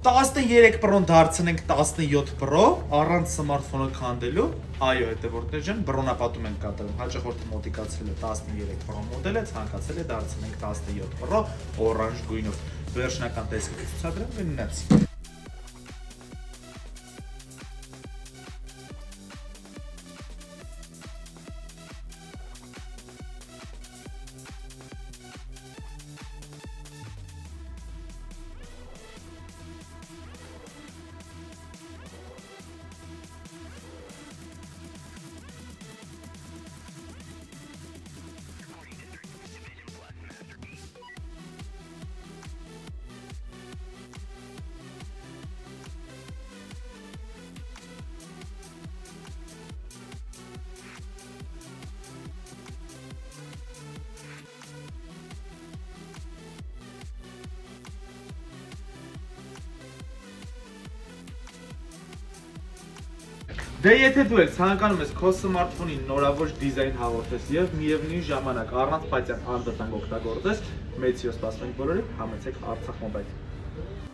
13 Pro-ն դարձնենք 17 Pro, առանց սմարթֆոնը քանդելու, այո, հետևորդներ ջան, բռնապատում ենք կատարում, հաճախորդը մոտիկացրել է 13 Pro մոդելը, ցանկացել է դարձնենք 17 Pro օրանժ գույնով, վերջնական տեսքը ցուցադրեմ գնացի։ Դե եթե դու եք ցանկանում ես քո սմարթֆոնին նորավոր դիզայն հաղորդես եւ միևնույն ժամանակ առանց պայծառ անդրտանք օգտագործես, մեծ սիրով սպասում ենք բոլորին, համեցեք Արցախ մոբայլ։